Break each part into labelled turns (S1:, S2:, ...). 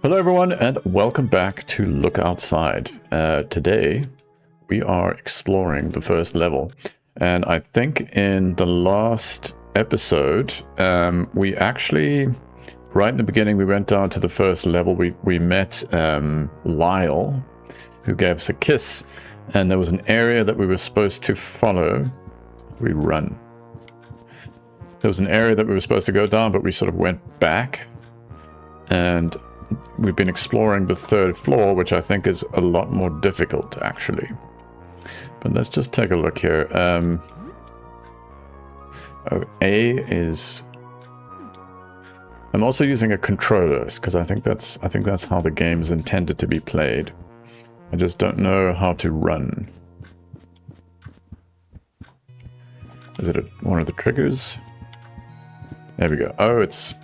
S1: Hello everyone and welcome back to Look Outside. Today we are exploring the first level, and I think in the last episode we actually, right in the beginning, we went down to the first level. We met Lyle, who gave us a kiss, and there was an area that we were supposed to follow. We run. There was an area that we were supposed to go down, but we sort of went back, and we've been exploring the third floor, which I think is a lot more difficult, actually. But let's just take a look here. A is... I'm also using a controller, because I think that's how the game is intended to be played. I just don't know how to run. Is it one of the triggers? There we go. Oh, it's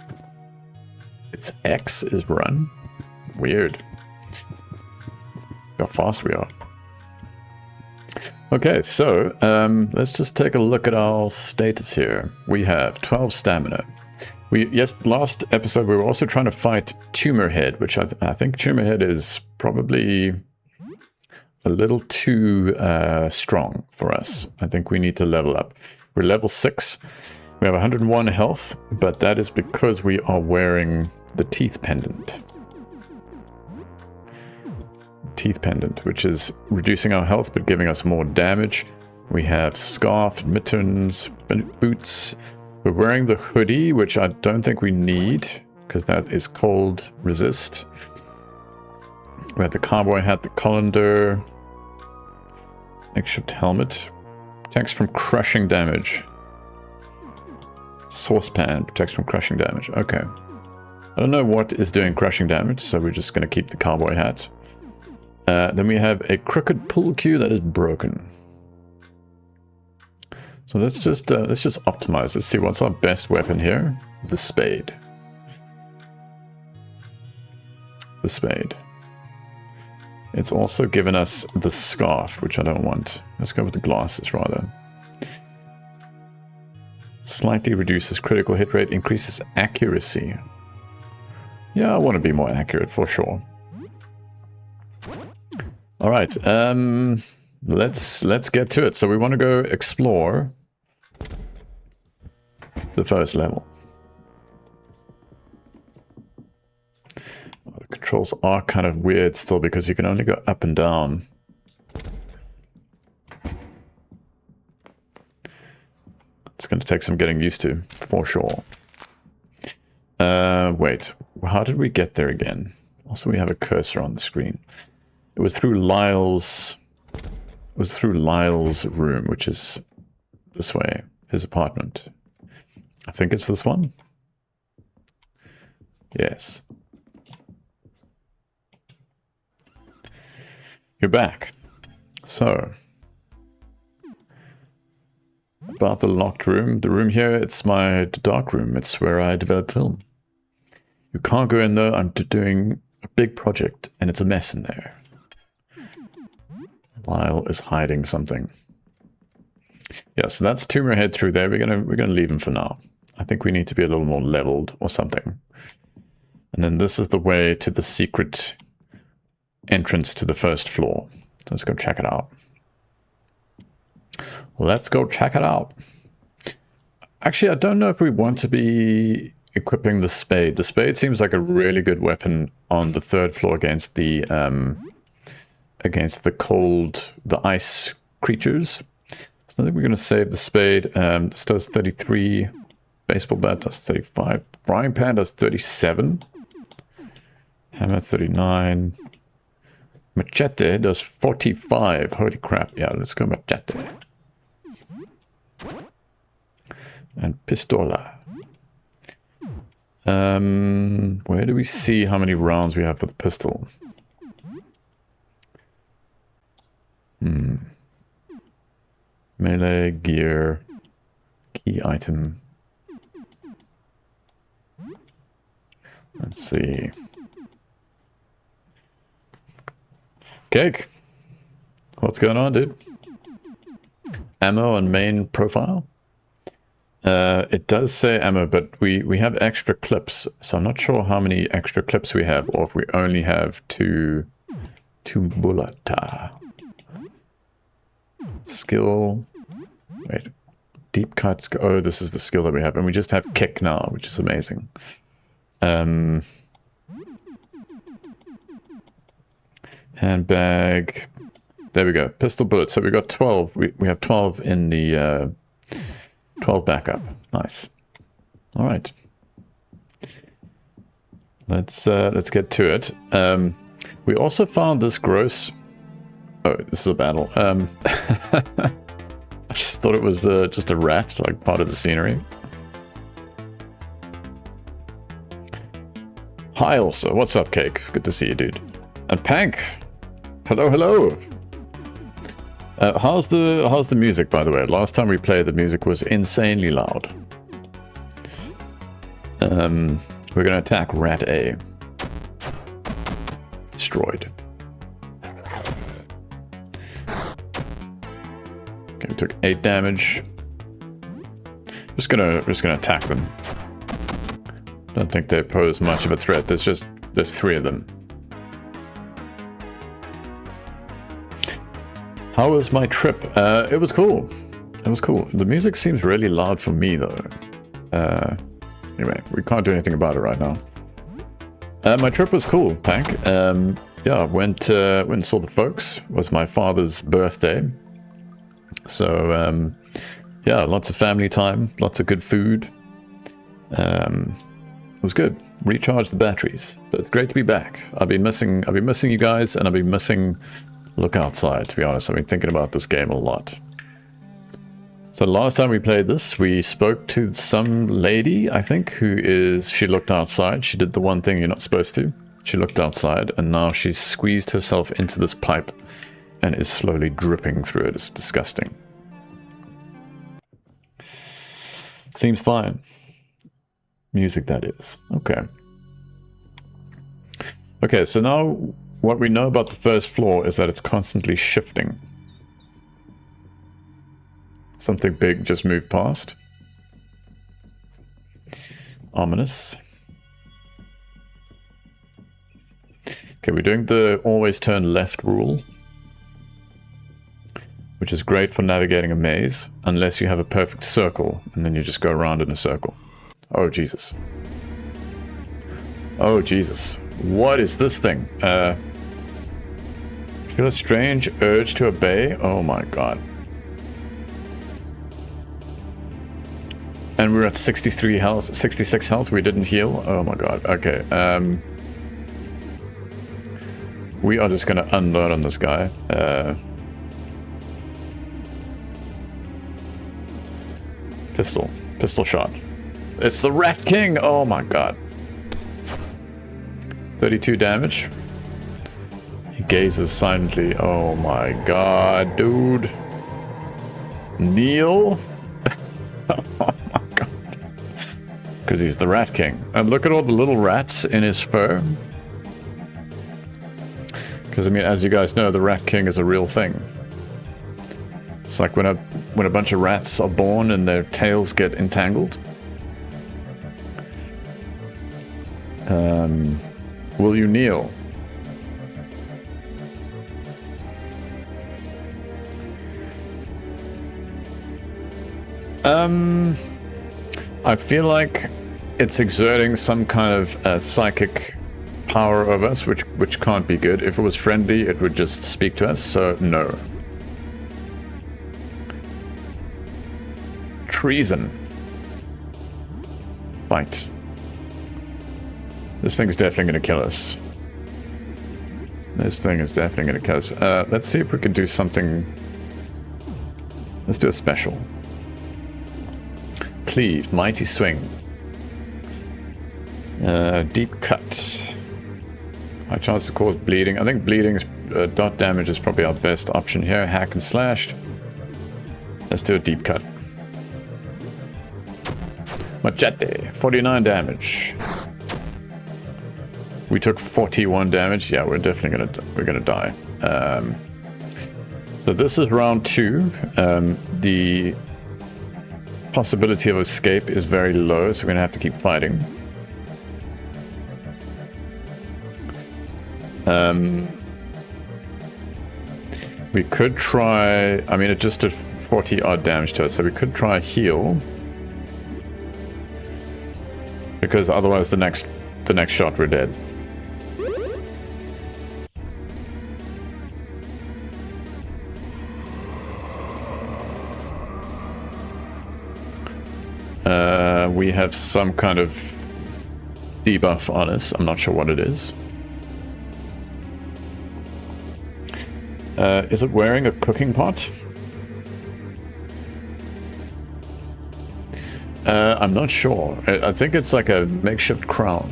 S1: X is run. Weird. How fast we are. Okay, so let's just take a look at our status here. We have 12 stamina. Last episode we were also trying to fight Tumor Head, which I think Tumor Head is probably a little too strong for us. I think we need to level up. We're level 6. We have 101 health, but that is because we are wearing the teeth pendant. Teeth pendant, which is reducing our health but giving us more damage. We have scarf, mittens, boots. We're wearing the hoodie, which I don't think we need because that is cold resist. We have the cowboy hat, the colander, makeshift helmet, protects from crushing damage. Saucepan protects from crushing damage. Okay. I don't know what is doing crushing damage, so we're just going to keep the cowboy hat. Then we have a crooked pull cue that is broken. So let's just optimize. Let's see what's our best weapon here. The spade. The spade. It's also given us the scarf, which I don't want. Let's go with the glasses rather. Slightly reduces critical hit rate, increases accuracy. Yeah, I want to be more accurate for sure. All right, let's get to it. So we want to go explore the first level. The controls are kind of weird still because you can only go up and down. It's going to take some getting used to, for sure. Wait, how did we get there again? Also, we have a cursor on the screen. It was through Lyle's room, which is this way, his apartment. I think it's this one. Yes. You're back. So, about the locked room. The room here, it's my dark room. It's where I develop film. You can't go in there. I'm doing a big project, and it's a mess in there. Lyle is hiding something. Yeah, so that's Tumor Head through there. We're gonna leave him for now. I think we need to be a little more leveled or something. And then this is the way to the secret entrance to the first floor. So let's go check it out. Let's go check it out. Actually, I don't know if we want to be equipping the spade. The spade seems like a really good weapon on the third floor against the ice creatures. So I think we're going to save the spade. This does 33. Baseball bat does 35. Frying pan does 37. Hammer 39. Machete does 45. Holy crap. Yeah, let's go machete. And pistola. Where do we see how many rounds we have for the pistol? Melee, gear, key item. Let's see. Cake. What's going on, dude? Ammo and main profile. It does say ammo, but we have extra clips, so I'm not sure how many extra clips we have, or if we only have two bullet. Skill. Wait. Deep cut. Oh, this is the skill that we have, and we just have kick now, which is amazing. Handbag. There we go. Pistol bullet. So we got 12. We have 12 in the 12 backup. Nice. All right. Let's get to it. We also found this gross. Oh, this is a battle. I just thought it was just a rat, like part of the scenery. Hi, also. What's up, Cake? Good to see you, dude. And Pank. Hello, hello. How's the music, by the way? Last time we played, the music was insanely loud. We're gonna attack Rat A. Destroyed. Okay, we took 8 damage. Just gonna attack them. Don't think they pose much of a threat. There's 3 of them. How was my trip? It was cool. It was cool. The music seems really loud for me, though. Anyway, we can't do anything about it right now. My trip was cool, Pank. Yeah, went and saw the folks. It was my father's birthday. So, yeah, lots of family time, lots of good food. It was good. Recharged the batteries. But it's great to be back. I've been missing you guys, and I've been missing Look Outside, to be honest. I've been thinking about this game a lot. So last time we played this, we spoke to some lady, I think, she looked outside. She did the one thing you're not supposed to. She looked outside, and now she's squeezed herself into this pipe and is slowly dripping through it. It's disgusting. Seems fine. Music, that is. Okay. Okay, so now what we know about the first floor is that it's constantly shifting. Something big just moved past. Ominous. Okay, we're doing the always turn left rule, which is great for navigating a maze, unless you have a perfect circle, and then you just go around in a circle. Oh, Jesus. Oh, Jesus. What is this thing? Feel a strange urge to obey? Oh my god. And we're at 63 health, 66 health. We didn't heal. Oh my god. Okay. We are just gonna unload on this guy. Pistol shot. It's the Rat King. Oh my god. 32 damage. He gazes silently. Oh my god, dude. Kneel. Oh my god. Because he's the Rat King. And look at all the little rats in his fur. Because, I mean, as you guys know, the Rat King is a real thing. It's like when a bunch of rats are born and their tails get entangled. Will you kneel? I feel like it's exerting some kind of psychic power over us, which can't be good. If it was friendly, it would just speak to us, so no. Treason. Fight. This thing's definitely going to kill us. This thing is definitely going to kill us. Let's see if we can do something. Let's do a special. Cleave. Mighty swing. Deep cut. High chance to cause bleeding. I think bleeding is, dot damage is probably our best option here. Hack and slash. Let's do a deep cut. Machete. 49 damage. We took 41 damage. Yeah, we're definitely gonna die. So this is round 2. The possibility of escape is very low, so we're gonna have to keep fighting. We could try... I mean, it just did 40 odd damage to us, so we could try heal. Because otherwise the next shot we're dead. We have some kind of debuff on us. I'm not sure what it is. Is it wearing a cooking pot? I'm not sure. I think it's like a makeshift crown.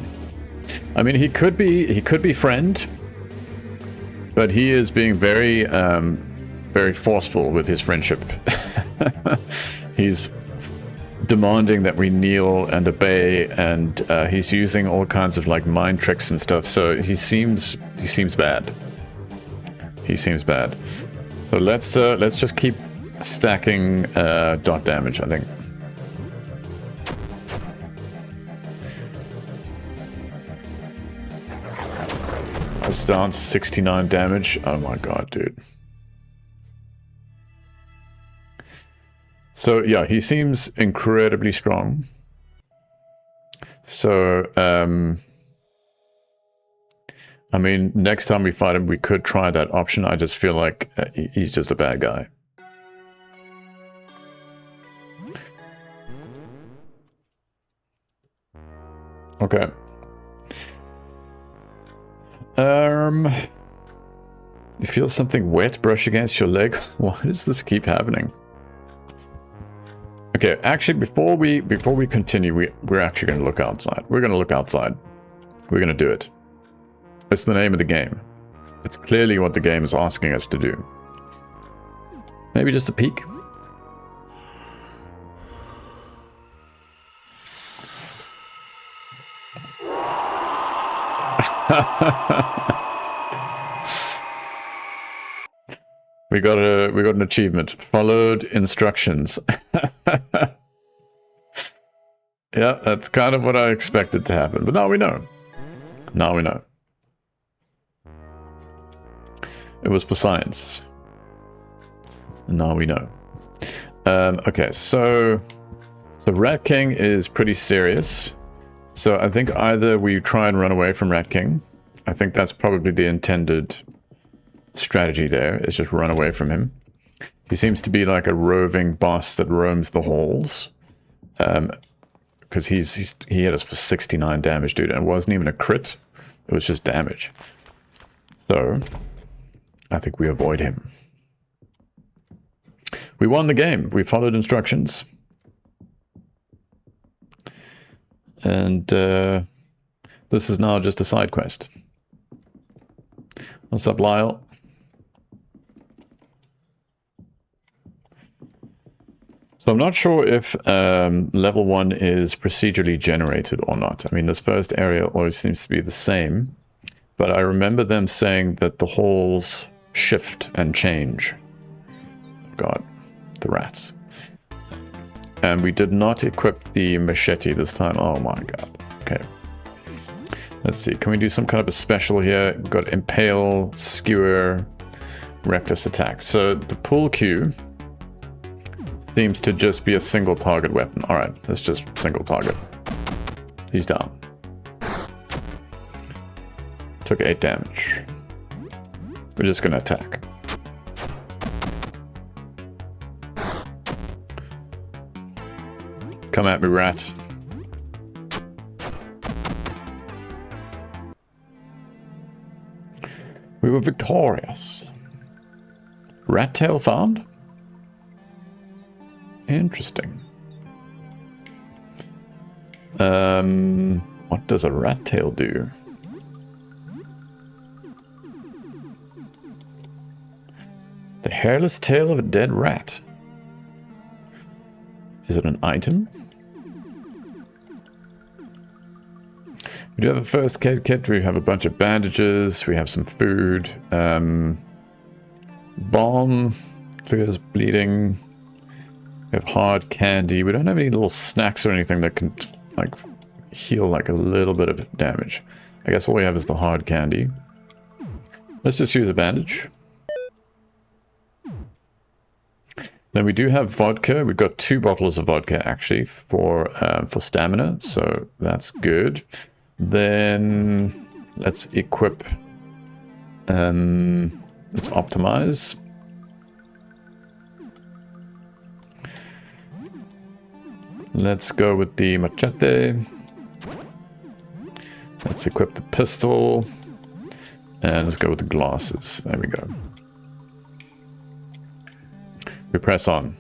S1: I mean, he could be friend, but he is being very, very forceful with his friendship. He's demanding that we kneel and obey, and he's using all kinds of like mind tricks and stuff. So he seems bad. He seems bad. So let's just keep stacking dot damage, I think. That's down 69 damage. Oh my god, dude. So yeah, he seems incredibly strong. So I mean, next time we fight him, we could try that option. I just feel like he's just a bad guy. Okay. You feel something wet brush against your leg? Why does this keep happening? Okay, actually, before we continue, we're actually going to look outside. We're going to look outside. We're going to do it. It's the name of the game. It's clearly what the game is asking us to do. Maybe just a peek. We got an achievement. Followed instructions. Yeah, that's kind of what I expected to happen. But now we know. Now we know. It was for science. And now we know. Okay, so Rat King is pretty serious. So I think either we try and run away from Rat King. I think that's probably the intended strategy there, is just run away from him. He seems to be like a roving boss that roams the halls. Because he hit us for 69 damage, dude, and it wasn't even a crit. It was just damage. So I think we avoid him. We won the game. We followed instructions. And this is now just a side quest. What's up, Lyle? So I'm not sure if level 1 is procedurally generated or not. I mean, this first area always seems to be the same. But I remember them saying that the halls shift and change. God, the rats. And we did not equip the machete this time. Oh my god. Okay. Let's see. Can we do some kind of a special here? We've got Impale, Skewer, Reckless Attack. So the pull Q seems to just be a single target weapon. Alright, let's just single target. He's down. Took 8 damage. We're just gonna attack. Come at me, rat. We were victorious. Rat tail found? Interesting. What does a rat tail do? The hairless tail of a dead rat. Is it an item? We do have a first aid kit. We have a bunch of bandages. We have some food. Balm clears bleeding. We We have hard candy. We don't have any little snacks or anything that can, like, heal, like, a little bit of damage. I guess all we have is the hard candy. Let's just use a bandage. Then we do have vodka. We've got 2 bottles of vodka, actually, for stamina. So that's good. Then let's equip... let's optimize. Let's go with the machete. Let's equip the pistol. And let's go with the glasses. There we go. We press on.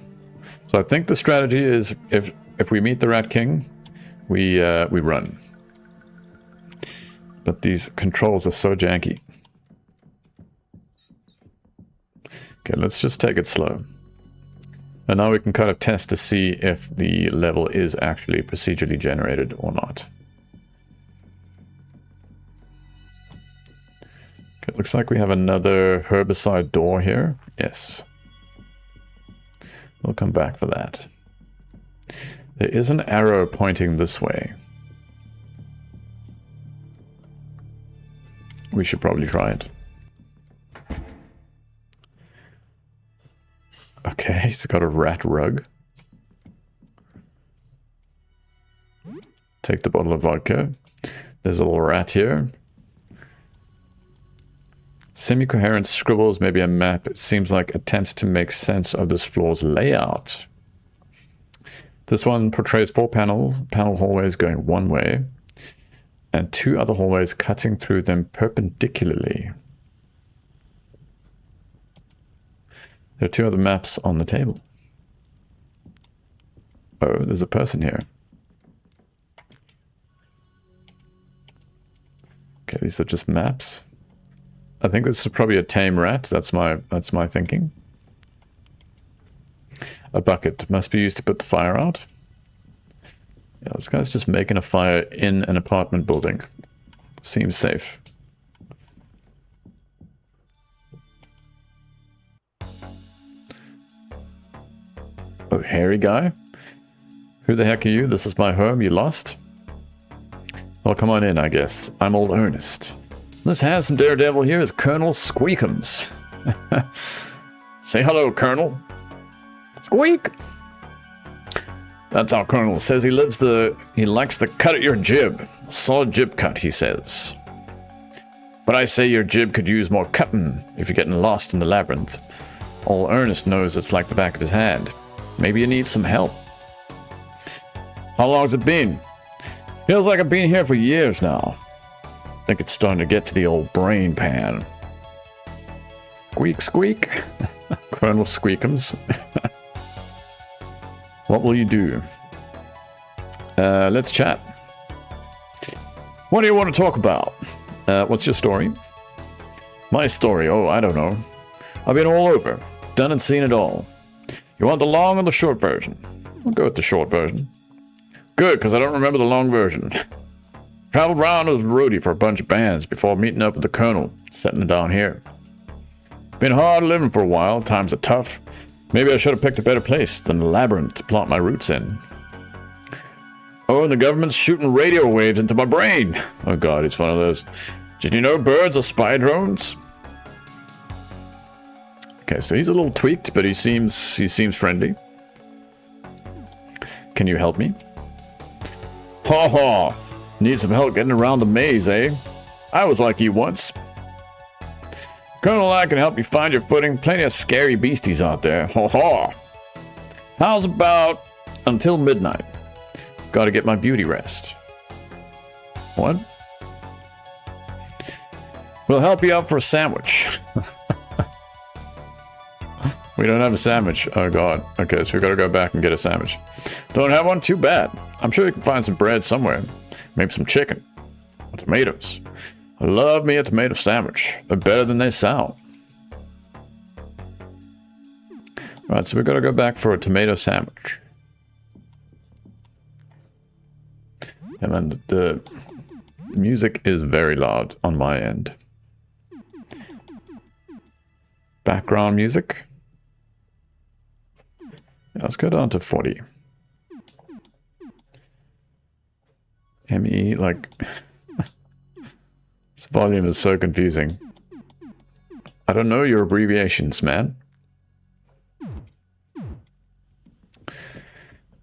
S1: So I think the strategy is if we meet the Rat King, we run. But these controls are so janky. Okay, let's just take it slow. And now we can kind of test to see if the level is actually procedurally generated or not. Okay, it looks like we have another herbicide door here. Yes. We'll come back for that. There is an arrow pointing this way. We should probably try it. Okay, he's got a rat rug. Take the bottle of vodka. There's a little rat here. Semi-coherent scribbles, maybe a map. It seems like attempts to make sense of this floor's layout. This one portrays 4 panel hallways going one way, and 2 other hallways cutting through them perpendicularly. There are 2 other maps on the table. Oh, there's a person here. Okay, these are just maps. I think this is probably a tame rat. That's my thinking. A bucket must be used to put the fire out. Yeah, this guy's just making a fire in an apartment building. Seems safe. Oh, hairy guy? Who the heck are you? This is my home. You lost? Well, come on in, I guess. I'm old Ernest. This handsome daredevil here is Colonel Squeakums. Say hello, Colonel. Squeak! That's how Colonel says he likes the cut at your jib. Solid jib cut, he says. But I say your jib could use more cutting if you're getting lost in the labyrinth. Old Ernest knows it's like the back of his hand. Maybe you need some help. How long's it been? Feels like I've been here for years now. I think it's starting to get to the old brain pan. Squeak, squeak. Colonel Squeakums. What will you do? Let's chat. What do you want to talk about? What's your story? My story? Oh, I don't know. I've been all over. Done and seen it all. You want the long or the short version? I'll go with the short version. Good, because I don't remember the long version. Traveled around as a roadie for a bunch of bands before meeting up with the Colonel, settling down here. Been hard living for a while, times are tough. Maybe I should have picked a better place than the labyrinth to plant my roots in. Oh, and the government's shooting radio waves into my brain. Oh god, it's one of those. Did you know birds are spy drones? Okay, so he's a little tweaked, but he seems friendly. Can you help me? Ha ha! Need some help getting around the maze, eh? I was like you once. Colonel and I can help you find your footing. Plenty of scary beasties out there. Ha ha! How's about until midnight? Gotta get my beauty rest. What? We'll help you out for a sandwich. We don't have a sandwich. Oh god. Okay, so we gotta go back and get a sandwich. Don't have one? Too bad. I'm sure you can find some bread somewhere. Maybe some chicken. Or tomatoes. I love me a tomato sandwich. They're better than they sound. Right, so we gotta go back for a tomato sandwich. And then the music is very loud on my end. Background music. Yeah, let's go down to 40. ME, like... This volume is so confusing. I don't know your abbreviations, man.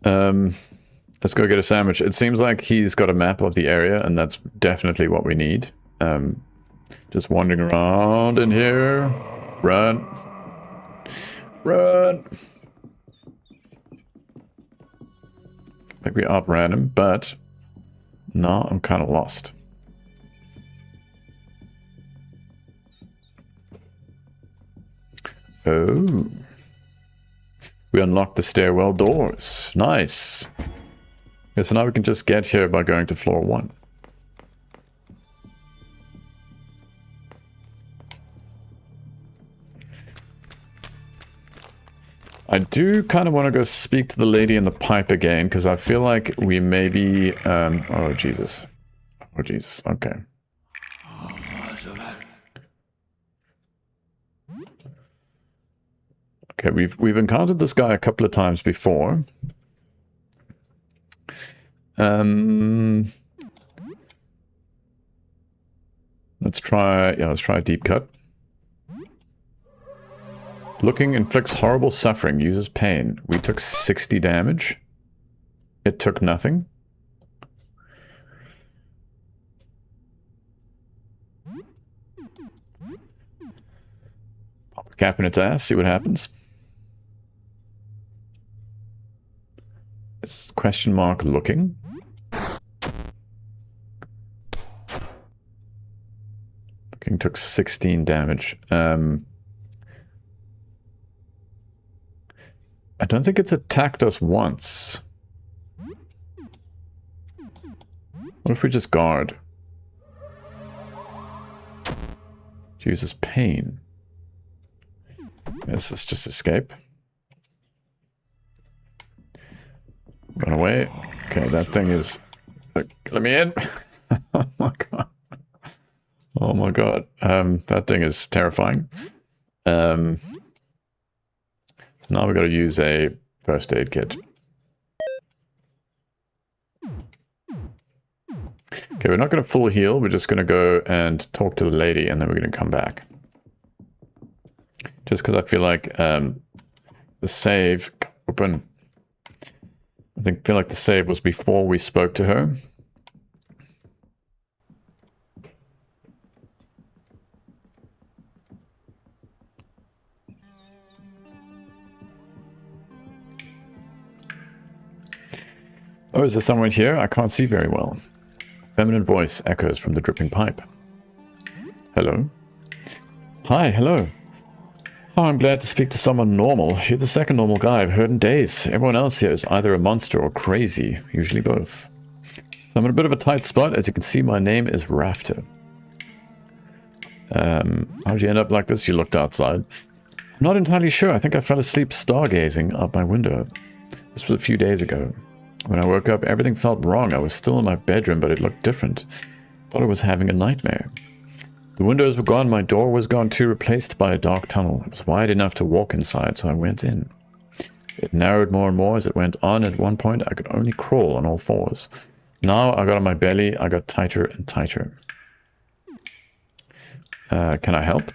S1: Let's go get a sandwich. It seems like he's got a map of the area, and that's definitely what we need. Just wandering around in here. Run. Run! I think we outran him, but... No, I'm kind of lost. Oh. We unlocked the stairwell doors. Nice. Okay, so now we can just get here by going to floor 1. I do kind of want to go speak to the lady in the pipe again, because I feel like we may be... oh, Jesus. Oh, Jesus. Okay. Okay, we've encountered this guy a couple of times before. Let's try a deep cut. Looking inflicts horrible suffering, uses pain. We took 60 damage. It took nothing. Pop a cap in its ass, see what happens. It's question mark looking. Looking took 16 damage. I don't think it's attacked us once. What if we just guard? It uses pain. Yes, let's just escape. Run away. Okay, that thing is... Let me in! Oh my god. Oh my god. That thing is terrifying. So now we've got to use a first aid kit. Okay, we're not going to full heal. We're just going to go and talk to the lady, and then we're going to come back. Just because I feel like the save... Open. I feel like the save was before we spoke to her. Oh, is there someone here? I can't see very well. Feminine voice echoes from the dripping pipe. Hello? Hi, hello. Oh, I'm glad to speak to someone normal. You're the second normal guy I've heard in days. Everyone else here is either a monster or crazy, usually both. So I'm in a bit of a tight spot. As you can see, my name is Rafter. How'd you end up like this? You looked outside. I'm not entirely sure. I think I fell asleep stargazing out my window. This was a few days ago. When I woke up, everything felt wrong. I was still in my bedroom, but it looked different. Thought I was having a nightmare. The windows were gone, my door was gone too, replaced by a dark tunnel. It was wide enough to walk inside, so I went in. It narrowed more and more as it went on. At one point, I could only crawl on all fours. Now I got on my belly, I got tighter and tighter. Can I help?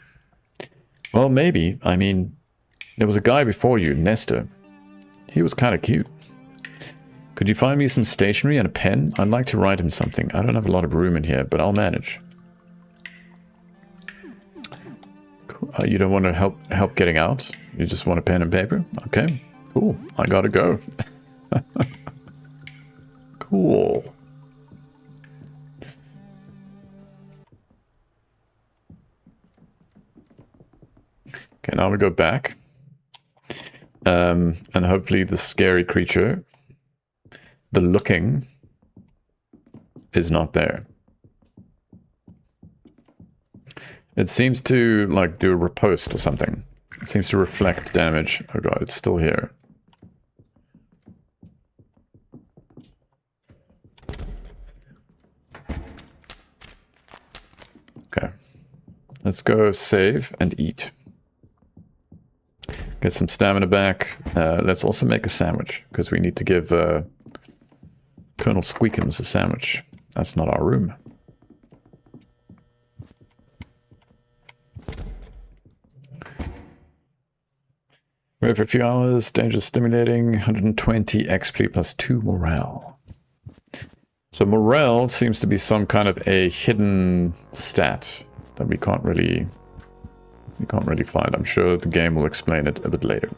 S1: Well, maybe. I mean, there was a guy before you, Nestor. He was kind of cute. Could you find me some stationery and a pen? I'd like to write him something. I don't have a lot of room in here, but I'll manage. Cool. You don't want to help getting out? You just want a pen and paper? Okay, cool. I gotta go. Cool. Okay, now we go back. And hopefully the scary creature... The looking is not there. It seems to, like, do a riposte or something. It seems to reflect damage. Oh god, it's still here. Okay. Let's go save and eat. Get some stamina back. Let's also make a sandwich, because we need to give Colonel Squeakums a sandwich. That's not our room. Wait for a few hours. Danger stimulating. 120 XP plus 2 morale. So morale seems to be some kind of a hidden stat that we can't really find. I'm sure the game will explain it a bit later.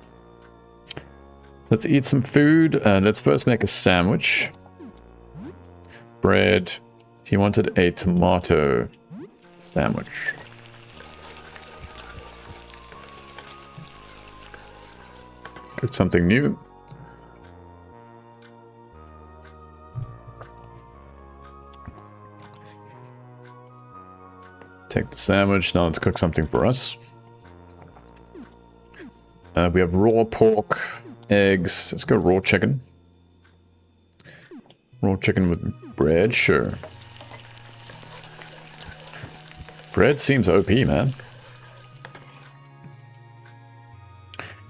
S1: Let's eat some food. Let's first make a sandwich. Bread. He wanted a tomato sandwich. Cook something new. Take the sandwich. Now let's cook something for us. We have raw pork, eggs. Let's go raw chicken. Raw chicken with bread, sure. Bread seems OP, man.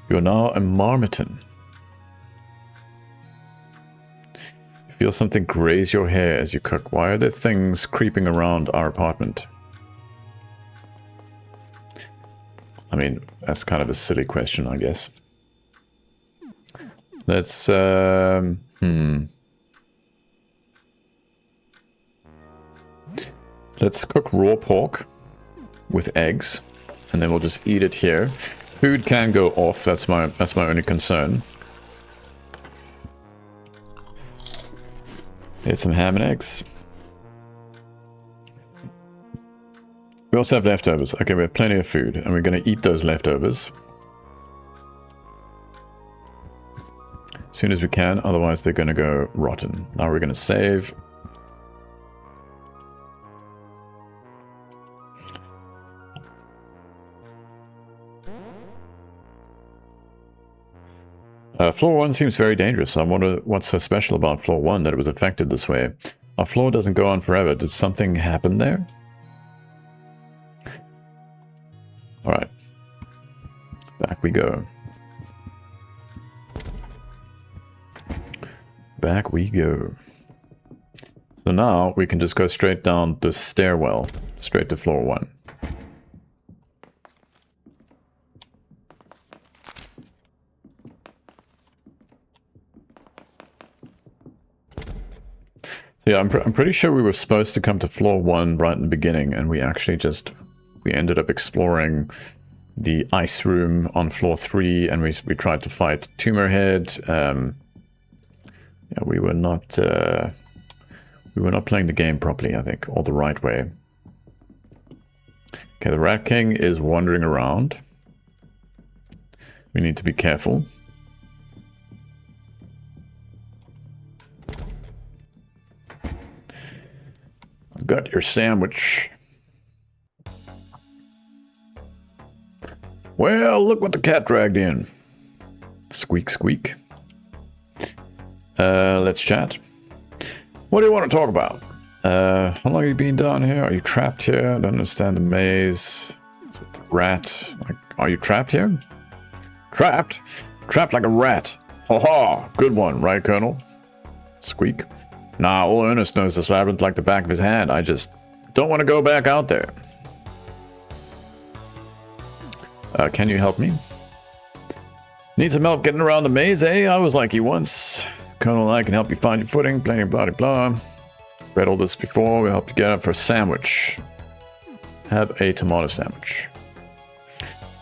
S1: You're now a marmotan. You feel something graze your hair as you cook. Why are there things creeping around our apartment? I mean, that's kind of a silly question, I guess. Let's, Let's cook raw pork with eggs, and then we'll just eat it here. Food can go off, that's my only concern. Here's some ham and eggs. We also have leftovers. Okay, we have plenty of food, and we're going to eat those leftovers as soon as we can, otherwise they're going to go rotten. Now we're going to save. Floor 1 seems very dangerous. I wonder what's so special about floor 1 that it was affected this way. Our floor doesn't go on forever. Did something happen there? Alright. Back we go. Back we go. So now we can just go straight down the stairwell, straight to floor 1. So yeah, I'm pretty sure we were supposed to come to floor 1 right in the beginning, and we actually just... we ended up exploring the ice room on floor 3, and we tried to fight Tumor Head. Yeah, we were not playing the game properly, I think, or the right way. Okay, the Rat King is wandering around. We need to be careful. I've got your sandwich. Well, look what the cat dragged in. Squeak, squeak. Let's chat. What do you want to talk about? How long have you been down here? Are you trapped here? I don't understand the maze. It's with the rat. Like, are you trapped here? Trapped? Trapped like a rat. Ha ha! Good one, right, Colonel? Squeak. Nah, old Ernest knows this labyrinth like the back of his hand. I just don't want to go back out there. Can you help me? Need some help getting around the maze, eh? I was like you once. Colonel and I can help you find your footing, plenty blah blah blah. Read all this before, we'll help you get up for a sandwich. Have a tomato sandwich.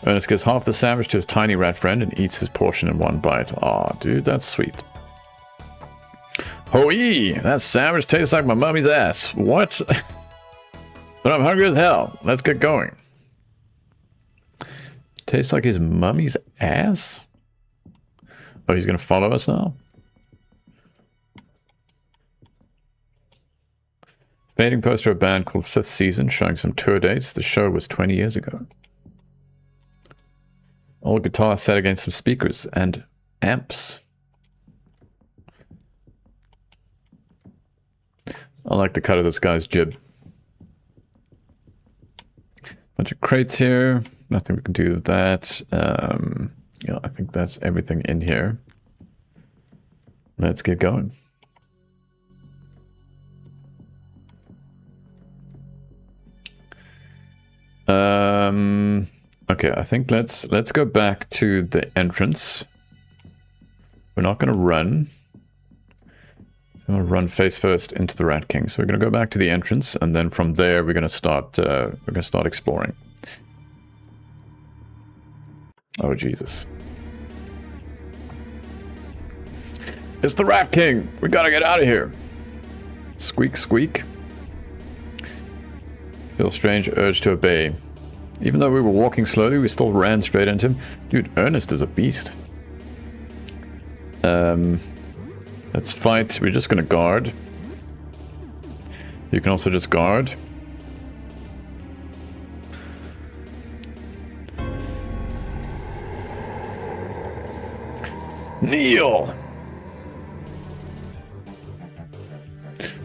S1: Ernest gives half the sandwich to his tiny rat friend and eats his portion in one bite. Aw, dude, that's sweet. Hoi! That sandwich tastes like my mummy's ass. What? But I'm hungry as hell. Let's get going. Tastes like his mummy's ass? Oh, he's gonna follow us now? Fading poster of a band called Fifth Season showing some tour dates. The show was 20 years ago. Old guitar set against some speakers and amps. I like the cut of this guy's jib. Bunch of crates here. Nothing we can do with that. Yeah, I think that's everything in here. Let's get going. Okay, I think let's go back to the entrance. We're not going to run. We're going to run face first into the Rat King. So we're going to go back to the entrance, and then from there we're going to start exploring. Oh Jesus! It's the Rat King! We gotta get out of here! Squeak, squeak. Feel strange urge to obey. Even though we were walking slowly, we still ran straight into him. Dude, Ernest is a beast. Let's fight. We're just gonna guard. You can also just guard. Kneel!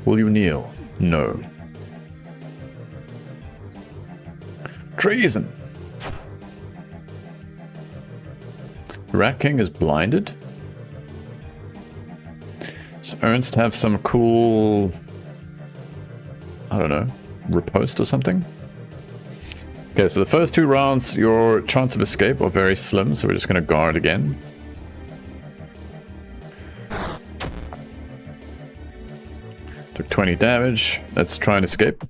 S1: Will you kneel? No. Treason! The Rat King is blinded? Does Ernst have some cool... I don't know, riposte or something? Okay, so the first 2 rounds, your chance of escape are very slim, so we're just going to guard again. Took 20 damage. Let's try and escape.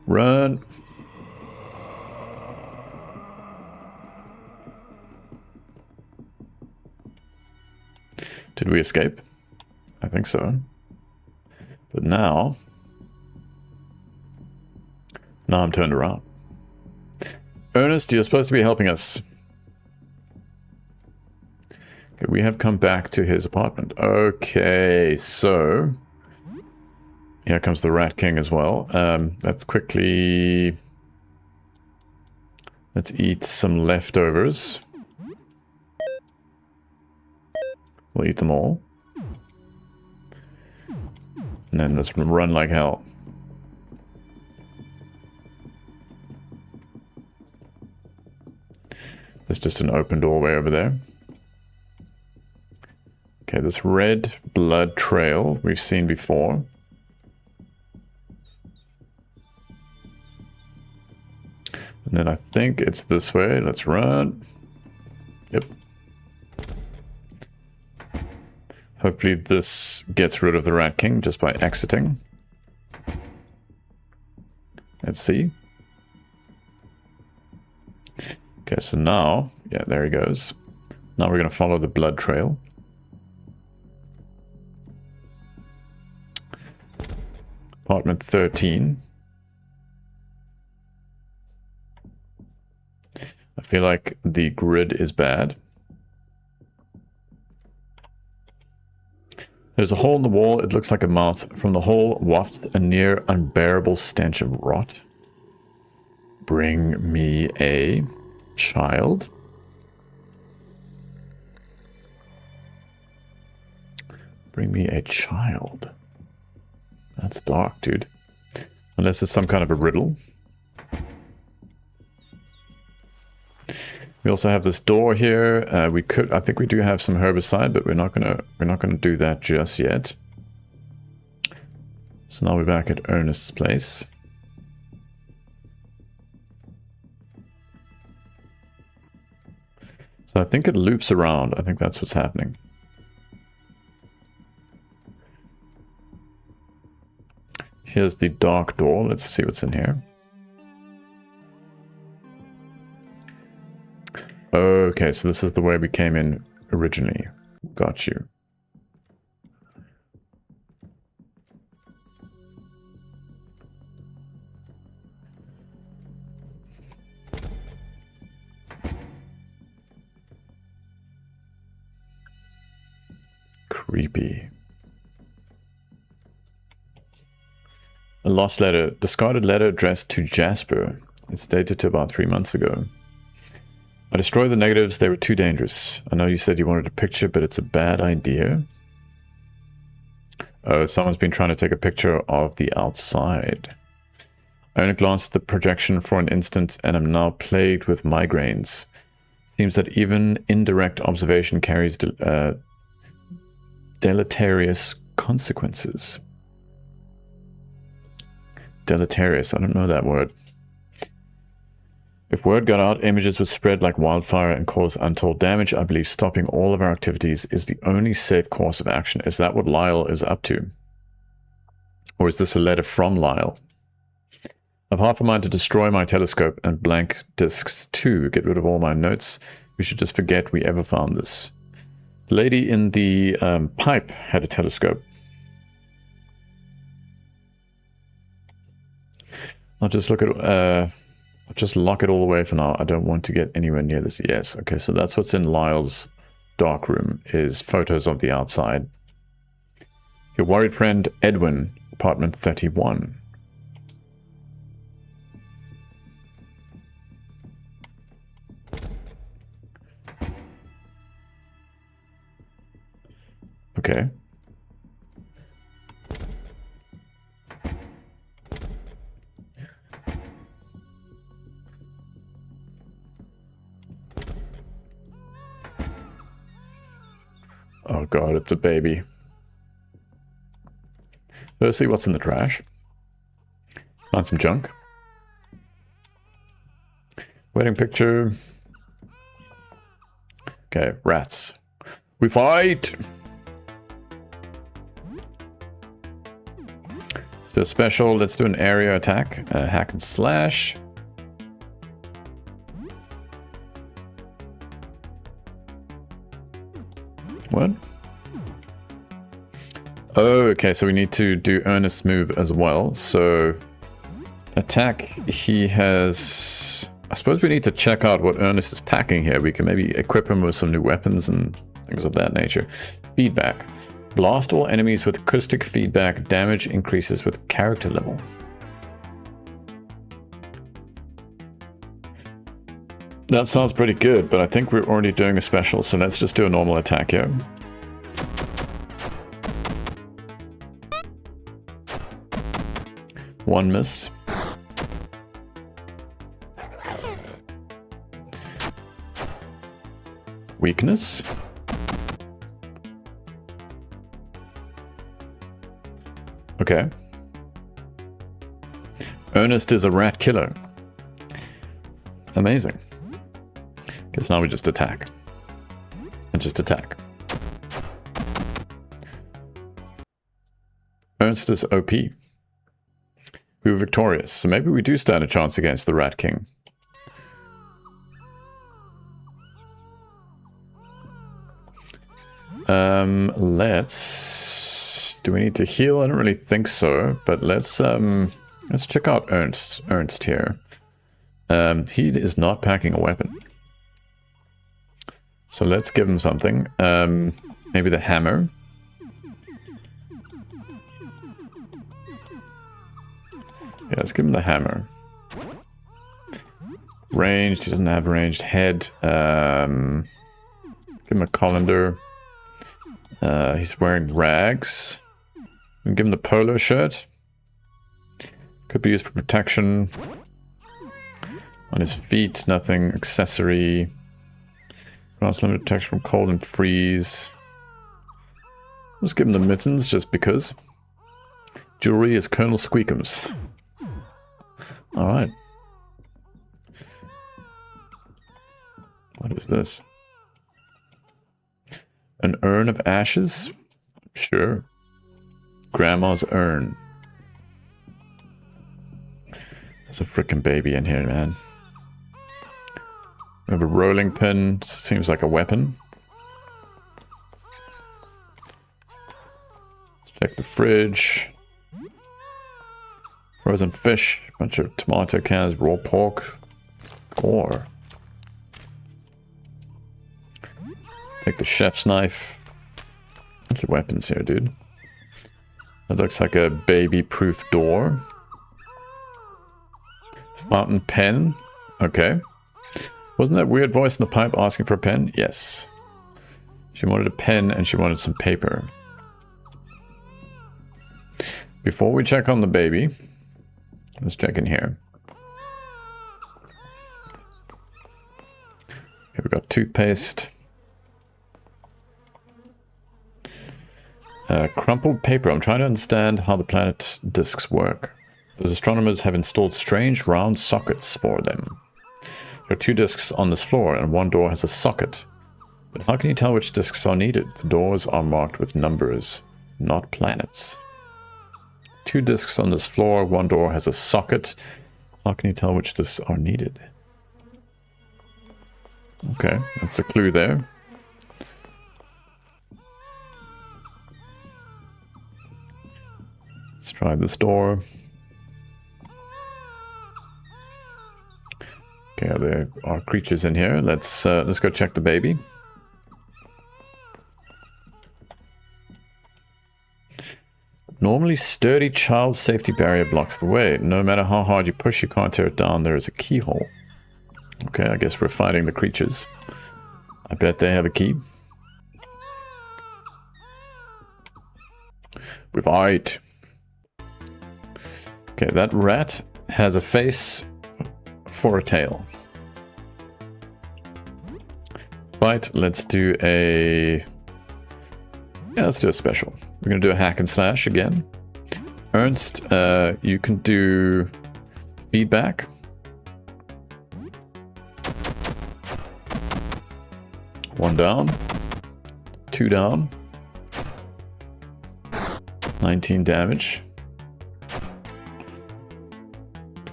S1: Run. Did we escape? I think so. But now I'm turned around. Ernest, you're supposed to be helping us. Okay, we have come back to his apartment. Okay, so here comes the Rat King as well. Let's eat some leftovers. We'll eat them all. And then let's run like hell. There's just an open doorway over there. Okay, this red blood trail we've seen before. And then I think it's this way. Let's run. Yep. Hopefully this gets rid of the Rat King just by exiting. Let's see. Okay, so now, yeah, there he goes. Now we're going to follow the blood trail. Apartment 13. I feel like the grid is bad. There's a hole in the wall. It looks like a mouth. From the hole wafts a near unbearable stench of rot. Bring me a child. Bring me a child. That's dark, dude. Unless it's some kind of a riddle. We also have this door here. I think we do have some herbicide, but we're not gonna do that just yet. So now we're back at Ernest's place. So I think it loops around. I think that's what's happening. Here's the dark door. Let's see what's in here. Okay, so this is the way we came in originally. Got you. Creepy. A lost letter. Discarded letter addressed to Jasper. It's dated to about 3 months ago. I destroyed the negatives. They were too dangerous. I know you said you wanted a picture, but it's a bad idea. Oh, someone's been trying to take a picture of the outside. I only glanced at the projection for an instant and am now plagued with migraines. Seems that even indirect observation carries deleterious consequences. Deleterious, I don't know that word. If word got out, images would spread like wildfire and cause untold damage. I believe stopping all of our activities is the only safe course of action. Is that what Lyle is up to? Or is this a letter from Lyle? I've half a mind to destroy my telescope and blank discs too. Get rid of all my notes. We should just forget we ever found this. The lady in the pipe had a telescope. I'll just look at... I'll just lock it all away for now. I don't want to get anywhere near this. Yes, okay, so that's what's in Lyle's dark room, is photos of the outside. Your worried friend, Edwin, apartment 31. Okay. Oh god, it's a baby. Firstly, what's in the trash? Find some junk. Wedding picture. Okay, rats. We fight! Let's do a special. Let's do an area attack. Hack and slash. What? Oh, okay, so we need to do Ernest's move as well. So, attack, he has... I suppose we need to check out what Ernest is packing here. We can maybe equip him with some new weapons and things of that nature. Feedback. Blast all enemies with acoustic feedback. Damage increases with character level. That sounds pretty good, but I think we're already doing a special, so let's just do a normal attack here. One miss. Weakness. Okay. Ernest is a rat killer. Amazing. Okay, so now we just attack. And just attack. Ernst is OP. We were victorious, so maybe we do stand a chance against the Rat King. Let's... Do we need to heal? I don't really think so, but let's check out Ernst here. He is not packing a weapon. So let's give him something. Maybe the hammer. Yeah, let's give him the hammer. Ranged, he doesn't have ranged. Head. Give him a colander. He's wearing rags. We can give him the polo shirt. Could be used for protection. On his feet, nothing. Accessory. Grants limited protection from cold and freeze. Let's give him the mittens, just because. Jewelry is Colonel Squeakums. Alright. What is this? An urn of ashes? Sure. Grandma's urn. There's a frickin' baby in here, man. We have a rolling pin. Seems like a weapon. Let's check the fridge. Frozen fish. Bunch of tomato cans. Raw pork. Or take the chef's knife. Bunch of weapons here, dude. That looks like a baby-proof door. Fountain pen. Okay. Wasn't that weird voice in the pipe asking for a pen? Yes. She wanted a pen and she wanted some paper. Before we check on the baby, Let's check in here. Okay, we've got toothpaste. Crumpled paper. I'm trying to understand how the planet disks work. Those astronomers have installed strange round sockets for them. There are 2 disks on this floor, and one door has a socket. But how can you tell which disks are needed? The doors are marked with numbers, not planets. 2 disks on this floor, one door has a socket. How can you tell which disks are needed? Okay, that's a clue there. Let's try this door. Okay, there are creatures in here. Let's go check the baby. Normally sturdy child safety barrier blocks the way. No matter how hard you push, you can't tear it down. There is a keyhole. Okay, I guess we're fighting the creatures. I bet they have a key. We fight. Okay, that rat has a face for a tail. Fight, let's do a... Yeah, let's do a special. We're going to do a hack and slash again. Ernst, you can do feedback. One down. 2 down. 19 damage.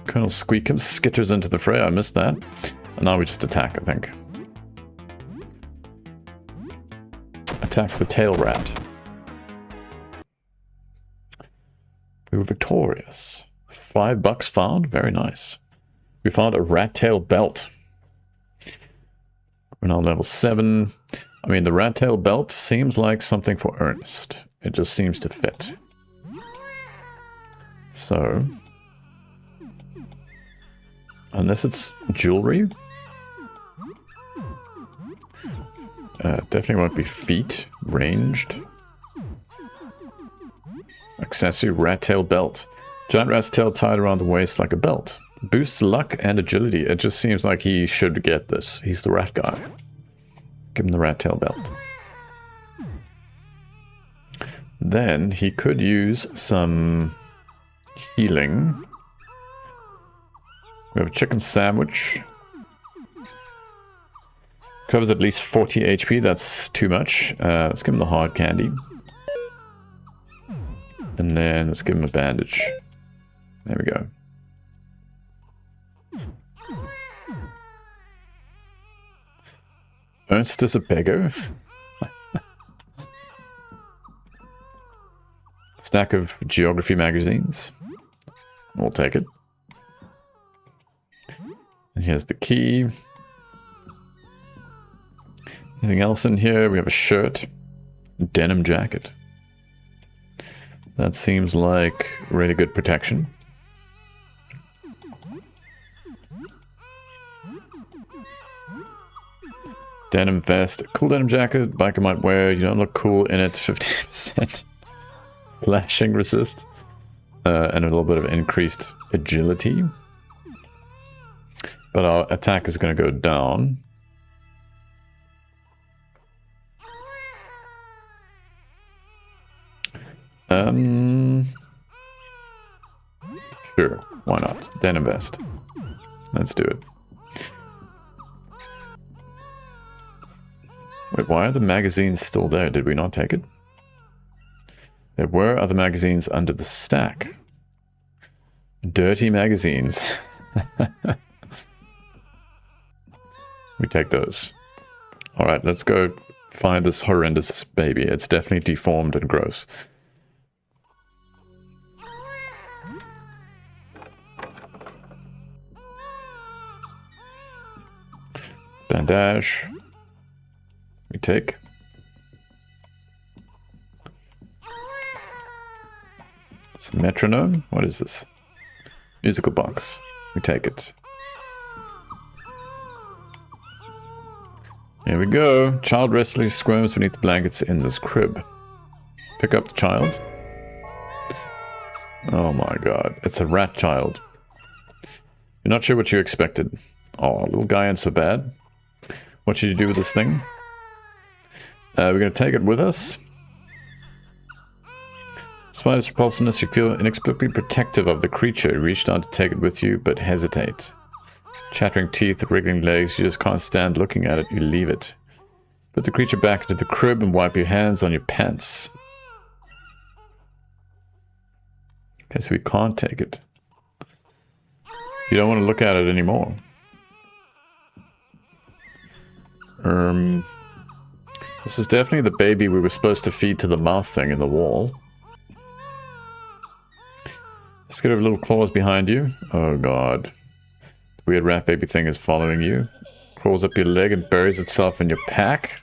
S1: Colonel Squeakum skitters into the fray. I missed that. And now we just attack, I think. Attack the tail rat. We were victorious. $5 found. Very nice. We found a rat tail belt. We're now level 7. I mean, the rat tail belt seems like something for Ernest. It just seems to fit. So... unless it's jewelry. Definitely won't be feet. Ranged. Accessory rat tail belt. Giant rat's tail tied around the waist like a belt. Boosts luck and agility. It just seems like he should get this. He's the rat guy. Give him the rat tail belt. Then he could use some healing. We have a chicken sandwich. Covers at least 40 HP. That's too much. Let's give him the hard candy. And then let's give him a bandage. There we go. Ernst is a beggar. Stack of geography magazines. We'll take it. And here's the key. Anything else in here? We have a shirt. Denim jacket. That seems like really good protection. Denim vest. Cool denim jacket. Biker might wear. You don't look cool in it. 50% slashing resist. And a little bit of increased agility. But our attack is going to go down. Sure, why not? Denim vest. Let's do it. Wait, why are the magazines still there? Did we not take it? There were other magazines under the stack. Dirty magazines. We take those. Alright, let's go find this horrendous baby. It's definitely deformed and gross. Bandage. We take. It's a metronome. What is this? Musical box. We take it. Here we go. Child restlessly squirms beneath the blankets in this crib. Pick up the child. Oh my god. It's a rat child. You're not sure what you expected. Oh, little guy ain't so bad. What should you do with this thing? We're going to take it with us. Despite its repulsiveness, you feel inexplicably protective of the creature. You reach down to take it with you, but hesitate. Chattering teeth, wriggling legs, you just can't stand looking at it, you leave it. Put the creature back into the crib and wipe your hands on your pants. Okay, so we can't take it. You don't want to look at it anymore. This is definitely the baby we were supposed to feed to the mouth thing in the wall. Let's get a little claws behind you. Oh god. The weird rat baby thing is following you. Crawls up your leg and buries itself in your pack.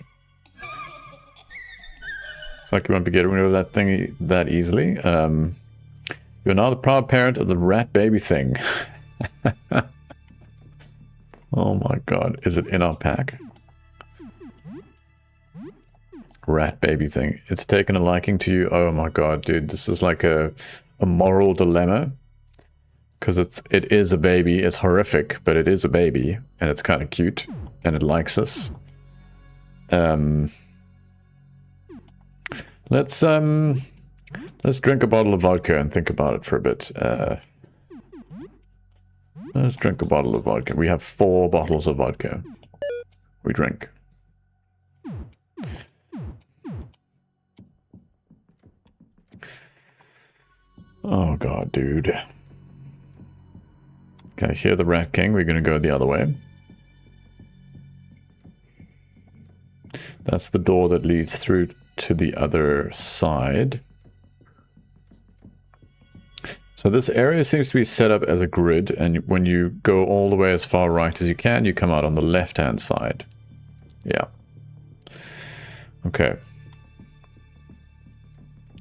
S1: It's like you won't be getting rid of that thing that easily. You're now the proud parent of the rat baby thing. Oh my god. Is it in our pack? Rat baby thing. It's taken a liking to you. Oh my god, dude. This is like a moral dilemma. Because it is a baby. It's horrific, but it is a baby. And it's kind of cute. And it likes us. Let's drink a bottle of vodka and think about it for a bit. Let's drink a bottle of vodka. We have 4 bottles of vodka. We drink. Oh god, dude. Okay, here the Rat King. We're going to go the other way. That's the door that leads through to the other side. So this area seems to be set up as a grid, and when you go all the way as far right as you can, you come out on the left-hand side. Yeah. Okay.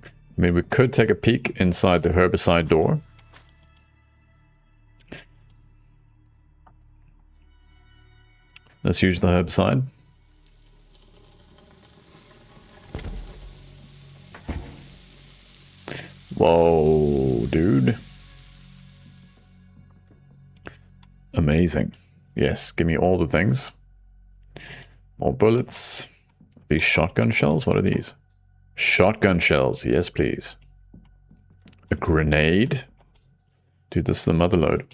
S1: I mean, we could take a peek inside the herbicide door. Let's use the herbicide. Whoa, dude. Amazing. Yes, give me all the things. More bullets. These shotgun shells? What are these? Shotgun shells. Yes, please. A grenade. Dude, this is the mother load.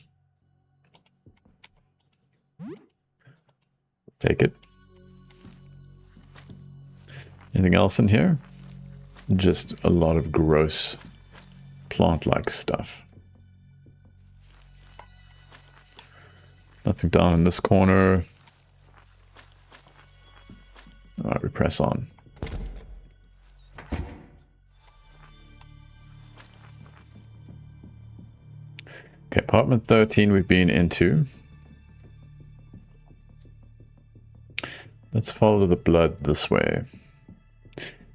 S1: Take it. Anything else in here? Just a lot of gross plant-like stuff. Nothing down in this corner. Alright, we press on. Okay, apartment 13 we've been into. Let's follow the blood this way.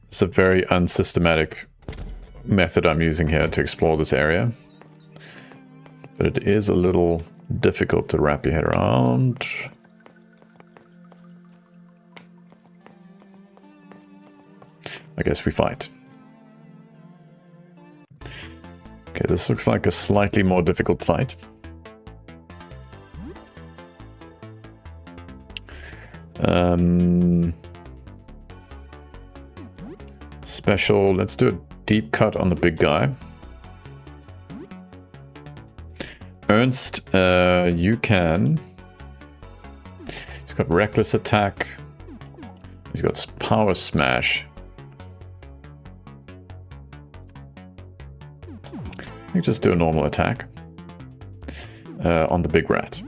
S1: It's a very unsystematic method I'm using here to explore this area. But it is a little difficult to wrap your head around. I guess we fight. Okay, this looks like a slightly more difficult fight. Special, let's do a deep cut on the big guy. Ernst, you can. He's got reckless attack. He's got power smash. I think just do a normal attack on the big rat.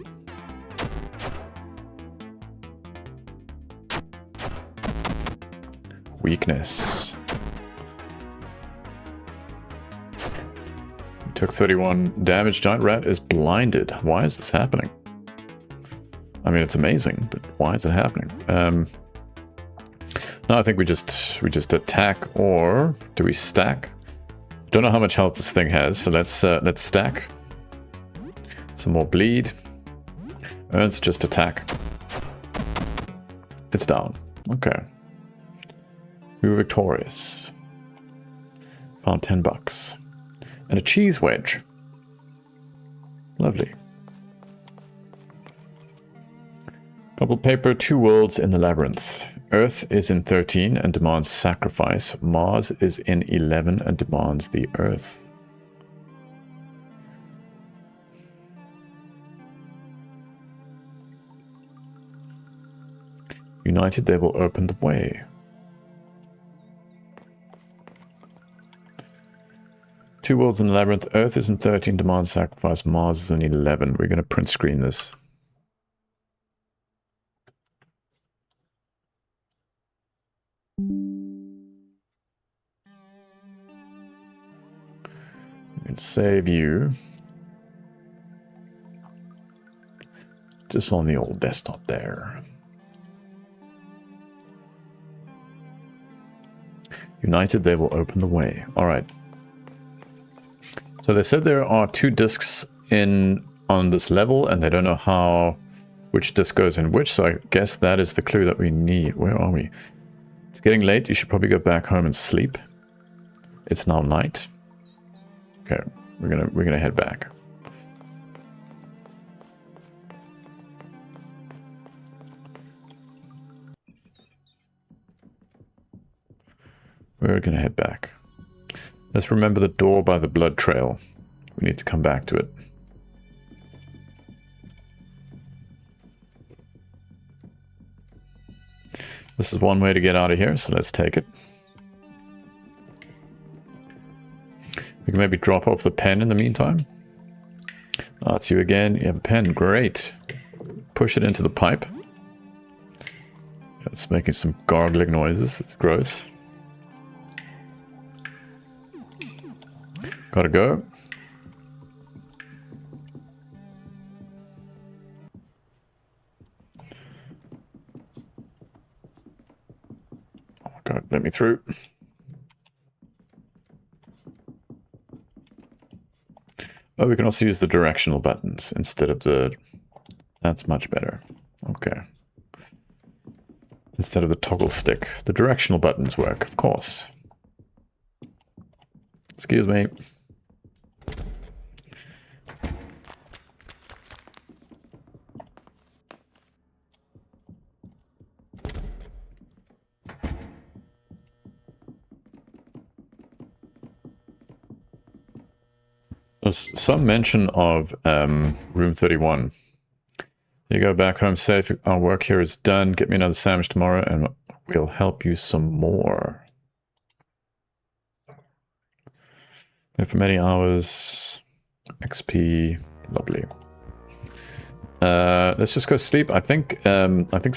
S1: Weakness. Took 31 damage. Giant rat is blinded. Why is this happening? I mean, it's amazing, but why is it happening? No, I think we just attack, or do we stack? Don't know how much health this thing has, so let's stack. Some more bleed. Let's just attack. It's down. Okay. We were victorious. Found $10. And a cheese wedge. Lovely. Couple paper, 2 worlds in the labyrinth. Earth is in 13 and demands sacrifice. Mars is in 11 and demands the Earth. United, they will open the way. Two worlds in the labyrinth. Earth is in 13, demands sacrifice. Mars is in 11. We're going to print screen this. And save you. Just on the old desktop there. United, they will open the way. All right. So they said there are 2 discs on this level, and they don't know which disc goes in which, so I guess that is the clue that we need. Where are we? It's getting late. You should probably go back home and sleep. It's now night. Okay, we're gonna head back. We're gonna head back. Let's remember the door by the blood trail. We need to come back to it. This is one way to get out of here, so let's take it. We can maybe drop off the pen in the meantime. Oh, it's you again. You have a pen. Great. Push it into the pipe. It's making some gargling noises. It's gross. Gotta go. Oh my god, let me through. Oh, we can also use the directional buttons instead of the... That's much better. Okay. Instead of the toggle stick. The directional buttons work, of course. Excuse me. There's some mention of room 31. You go back home safe. Our work here is done. Get me another sandwich tomorrow and we'll help you some more. For many hours. XP. Lovely. Let's just go sleep. I think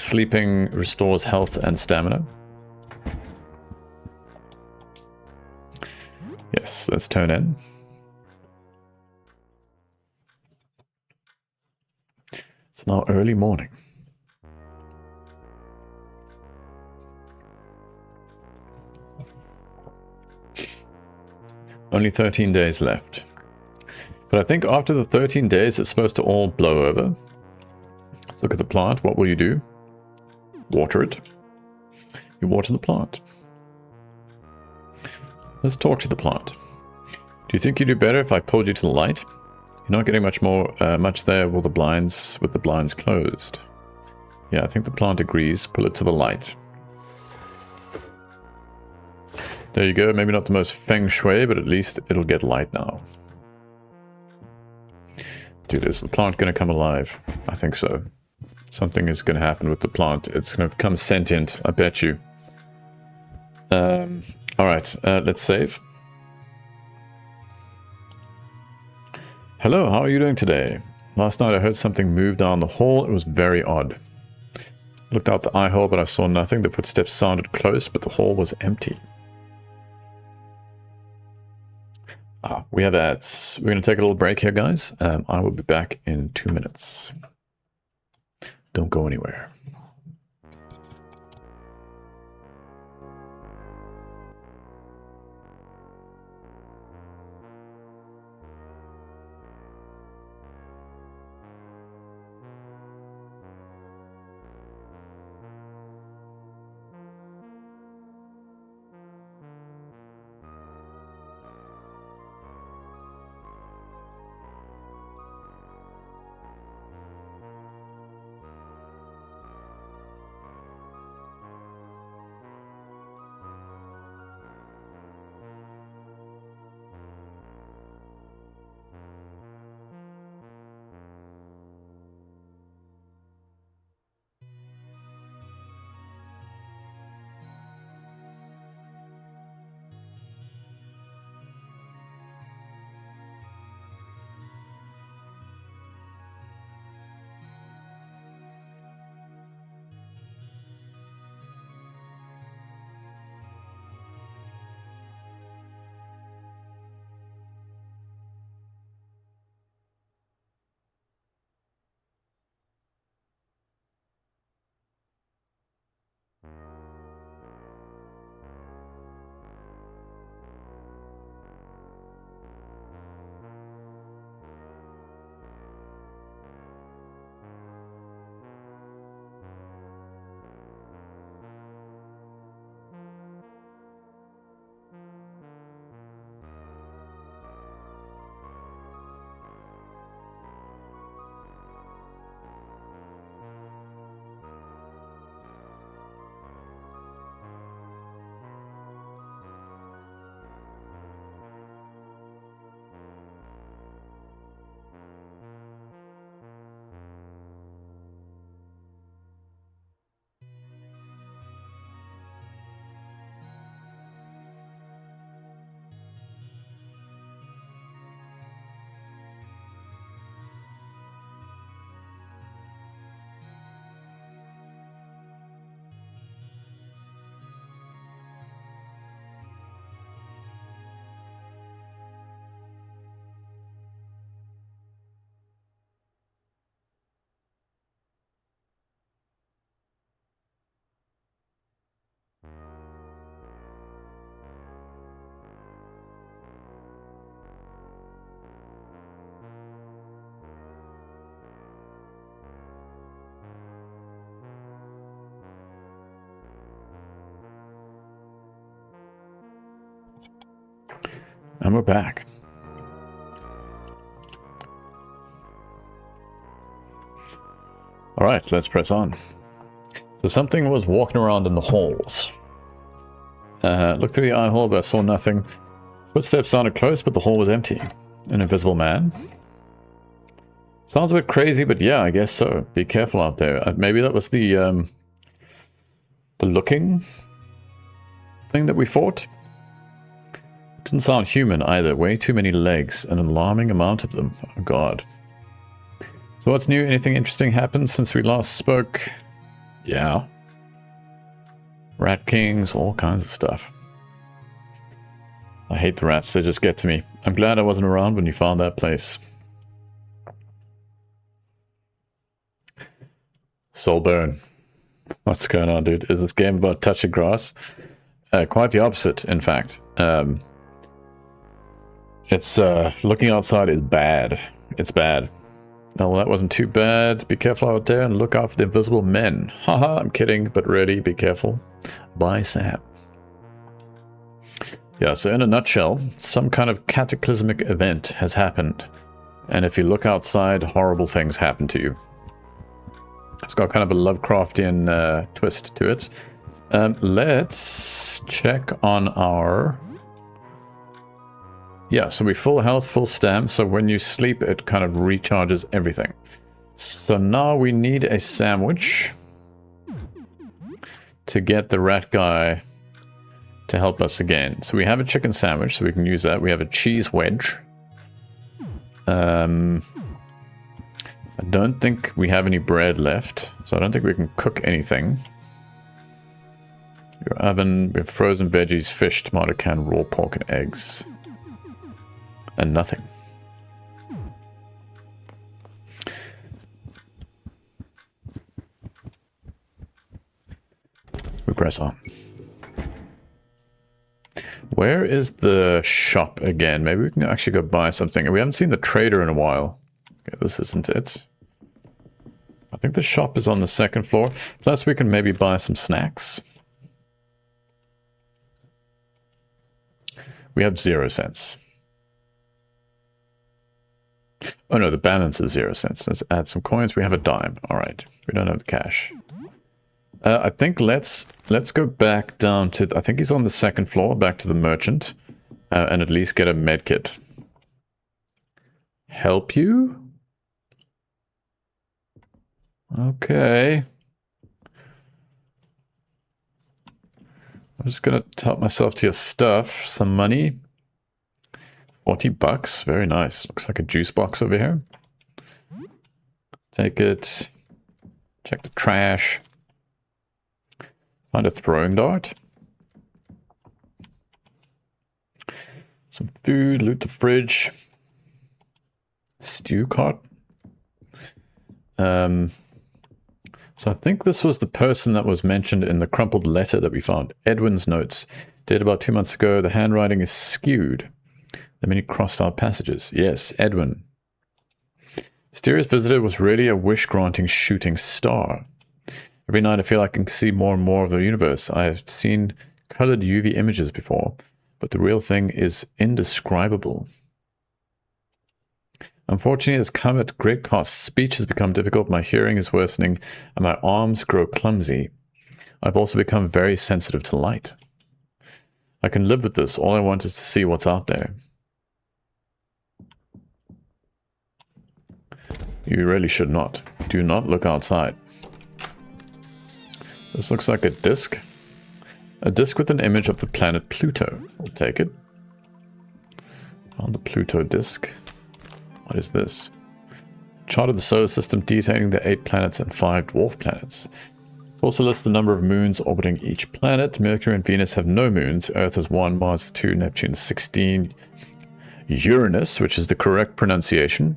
S1: sleeping restores health and stamina. Yes, let's turn in. It's now early morning. Only 13 days left. But I think after the 13 days, it's supposed to all blow over. Look at the plant. What will you do? Water it. You water the plant. Let's talk to the plant. Do you think you'd do better if I pulled you to the light? You're not getting much there with the blinds closed. Yeah, I think the plant agrees. Pull it to the light. There you go. Maybe not the most feng shui, but at least it'll get light now. Dude, is the plant going to come alive? I think so. Something is going to happen with the plant. It's going to become sentient, I bet you. Alright, let's save. Hello, how are you doing today? Last night I heard something move down the hall. It was very odd. Looked out the eye hole, but I saw nothing. The footsteps sounded close, but the hall was empty. We have ads. We're going to take a little break here, guys. I will be back in 2 minutes. Don't go anywhere. And we're back. Alright, let's press on. So something was walking around in the halls. Looked through the eye hole, but I saw nothing. Footsteps sounded close, but the hall was empty. An invisible man? Sounds a bit crazy, but yeah, I guess so. Be careful out there. Maybe that was the looking thing that we fought? Didn't sound human either. Way too many legs. An alarming amount of them. Oh god. So what's new? Anything interesting happened since we last spoke? Yeah. Rat kings, all kinds of stuff. I hate the rats, they just get to me. I'm glad I wasn't around when you found that place. Soulburn. What's going on, dude? Is this game about touching grass? Quite the opposite, in fact. It's looking outside is bad. It's bad. Oh, well, that wasn't too bad. Be careful out there and look out for the invisible men. Haha, I'm kidding, but really, be careful. Bye, Sam. Yeah, so in a nutshell, some kind of cataclysmic event has happened. And if you look outside, horrible things happen to you. It's got kind of a Lovecraftian twist to it. Let's check on our... Yeah, so we full health, full stam, so when you sleep it kind of recharges everything. So now we need a sandwich to get the rat guy to help us again. So we have a chicken sandwich, so we can use that. We have a cheese wedge. I don't think we have any bread left, so I don't think we can cook anything. Your oven, we have frozen veggies, fish, tomato can, raw pork, and eggs. And nothing. We press on. Where is the shop again? Maybe we can actually go buy something. We haven't seen the trader in a while. Okay, this isn't it. I think the shop is on the second floor. Plus we can maybe buy some snacks. We have 0 cents. Oh no, the balance is 0 cents. Let's add some coins. We have a dime. Alright. We don't have the cash. I think let's go back down to... I think he's on the second floor, back to the merchant. And at least get a medkit. Help you? Okay. I'm just gonna help myself to your stuff. Some money. 40 bucks. Very nice. Looks like a juice box over here. Take it. Check the trash. Find a throwing dart. Some food. Loot the fridge. Stew cart. So I think this was the person that was mentioned in the crumpled letter that we found. Edwin's notes. Dated about 2 months ago. The handwriting is skewed. The many crossed out passages. Yes, Edwin. Mysterious visitor was really a wish-granting shooting star. Every night I feel I can see more and more of the universe. I have seen colored UV images before, but the real thing is indescribable. Unfortunately, it's come at great cost. Speech has become difficult, my hearing is worsening, and my arms grow clumsy. I've also become very sensitive to light. I can live with this. All I want is to see what's out there. You really should not. Do not look outside. This looks like a disc. A disc with an image of the planet Pluto. We'll take it. On the Pluto disc. What is this? Chart of the solar system detailing the 8 planets and 5 dwarf planets. It also lists the number of moons orbiting each planet. Mercury and Venus have no moons. Earth has 1, Mars has 2, Neptune 16. Uranus, which is the correct pronunciation,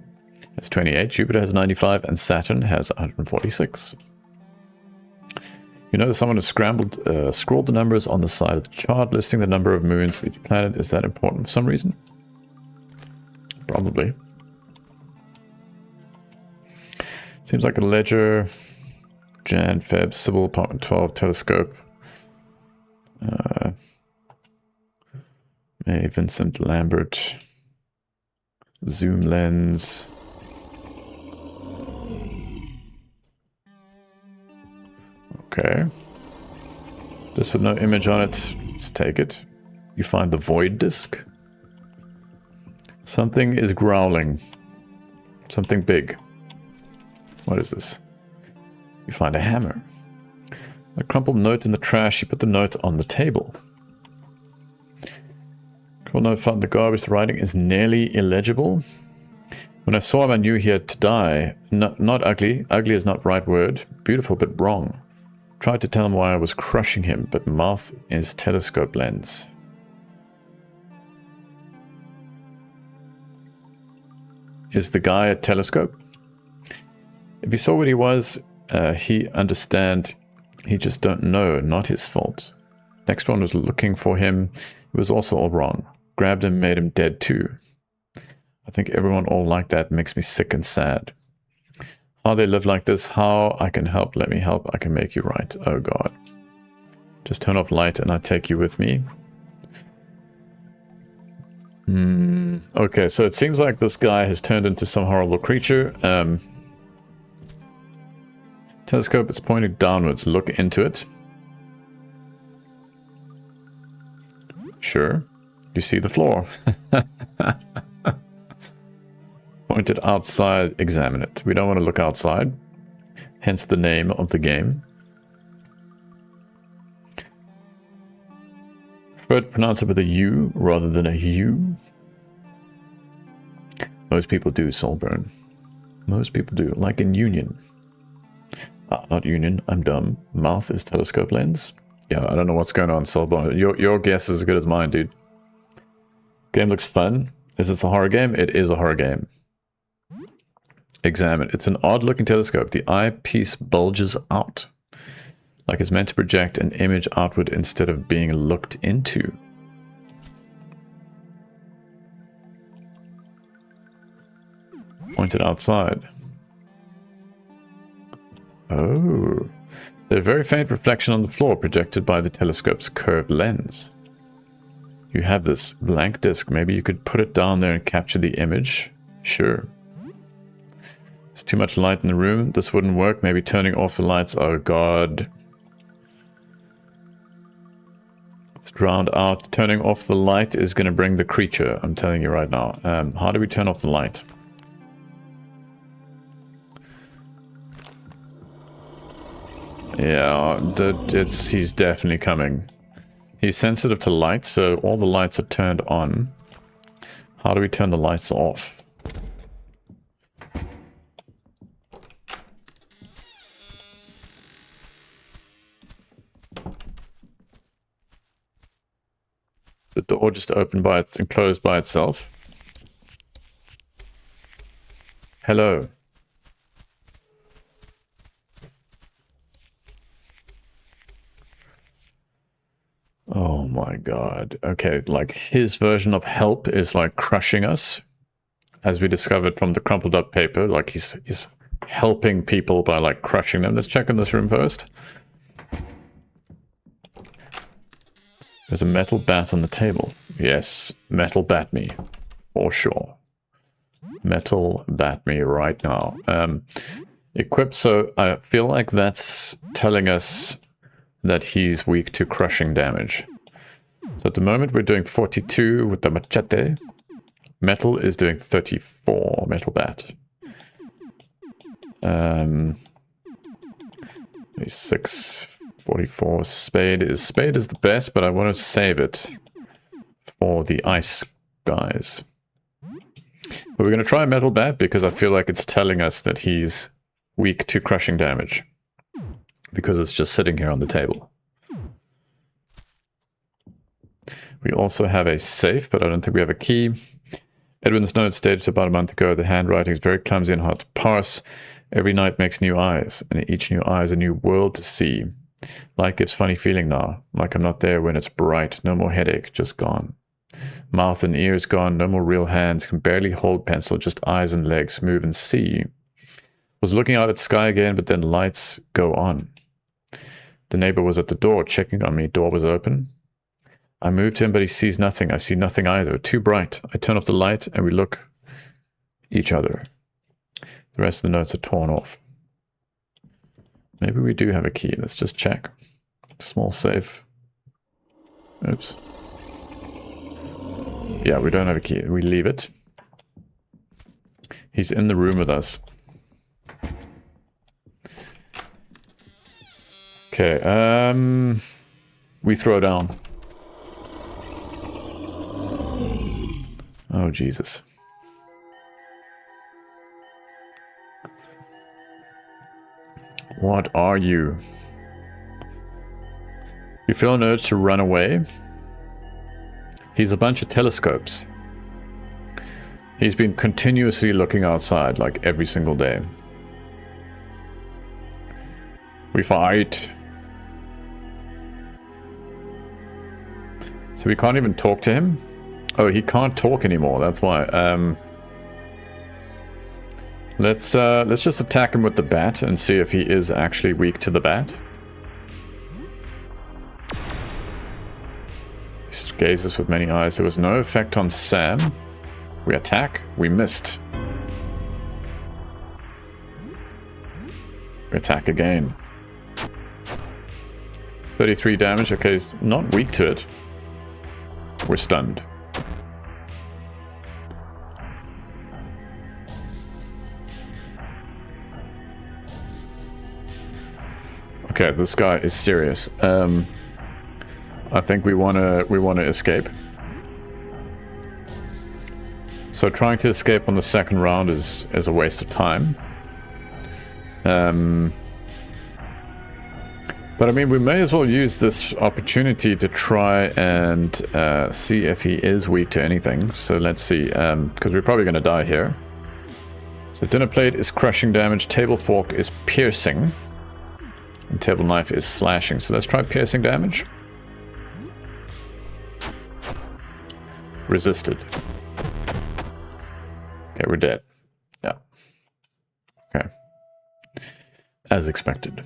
S1: has 28. Jupiter has 95 and Saturn has 146. You know, someone has scrawled the numbers on the side of the chart, listing the number of moons for each planet. Is that important for some reason? Probably. Seems like a ledger. Jan, Feb, Sybil, Apartment 12, telescope. Hey, Vincent Lambert. Zoom lens. Okay. This with no image on it. Let's take it. You find the void disk. Something is growling. Something big. What is this? You find a hammer. A crumpled note in the trash. You put the note on the table. Crumpled note found in the garbage. The writing is nearly illegible. When I saw him, I knew he had to die. Not ugly. Ugly is not right word. Beautiful, but wrong. Tried to tell him why I was crushing him, but mouth is telescope lens. Is the guy a telescope? If he saw what he was, he understand. He just don't know. Not his fault. Next one was looking for him. It was also all wrong. Grabbed him, made him dead too. I think everyone all like that makes me sick and sad. How they live like this, how I can help, let me help, I can make you right. Oh God. Just turn off light and I take you with me. Okay, so it seems like this guy has turned into some horrible creature. Telescope is pointing downwards. Look into it. Sure. You see the floor. Pointed outside, examine it. We don't want to look outside. Hence the name of the game. Prefer to pronounce it with a U rather than a U. Most people do, Soulburn. Most people do. Like in Union. Ah, not Union. I'm dumb. Mouth is telescope lens. Yeah, I don't know what's going on, Soulburn. Your guess is as good as mine, dude. Game looks fun. Is this a horror game? It is a horror game. Examine. It's an odd-looking telescope. The eyepiece bulges out, like it's meant to project an image outward instead of being looked into. Pointed outside. Oh. There's a very faint reflection on the floor projected by the telescope's curved lens. You have this blank disc. Maybe you could put it down there and capture the image. Sure. There's too much light in the room. This wouldn't work. Maybe turning off the lights. Oh God. It's drowned out. Turning off the light is going to bring the creature. I'm telling you right now. How do we turn off the light? Yeah, he's definitely coming. He's sensitive to light, so all the lights are turned on. How do we turn the lights off? The door just opened by it and closed by itself. Hello. Oh my God. Okay, like his version of help is like crushing us. As we discovered from the crumpled up paper, like he's helping people by like crushing them. Let's check in this room first. There's a metal bat on the table. Yes, metal bat me. For sure. Metal bat me right now. Equipped, so I feel like that's telling us that he's weak to crushing damage. So at the moment we're doing 42 with the machete. Metal is doing 34, metal bat. 6, 44, spade is the best, but I want to save it for the ice guys. But we're going to try metal bat because I feel like it's telling us that he's weak to crushing damage. Because it's just sitting here on the table. We also have a safe, but I don't think we have a key. Edwin's note stated about a month ago, the handwriting is very clumsy and hard to parse. Every night makes new eyes, and each new eye is a new world to see. Light gives funny feeling now, like I'm not there when it's bright. No more headache, just gone. Mouth and ears gone, no more real hands, can barely hold pencil, just eyes and legs, move and see. Was looking out at sky again, but then lights go on. The neighbor was at the door checking on me. Door was open. I moved him, but he sees nothing. I see nothing either. Too bright. I turn off the light and we look each other. The rest of the notes are torn off. Maybe we do have a key. Let's just check. Small safe. Oops. Yeah, we don't have a key. We leave it. He's in the room with us. Okay, we throw down. Oh, Jesus. What are you? You feel an urge to run away? He's a bunch of telescopes. He's been continuously looking outside, like every single day. We fight. So we can't even talk to him? Oh, he can't talk anymore, that's why. Let's just attack him with the bat and see if he is actually weak to the bat. He gazes with many eyes. There was no effect on Sam. We attack. We missed. We attack again. 33 damage. Okay, he's not weak to it. We're stunned. Okay, this guy is serious. I think we wanna escape. So trying to escape on the second round is a waste of time. But I mean, we may as well use this opportunity to try and see if he is weak to anything. So let's see, because we're probably going to die here. So dinner plate is crushing damage, table fork is piercing, and table knife is slashing. So let's try piercing damage. Resisted. Okay, we're dead. Yeah. Okay. As expected.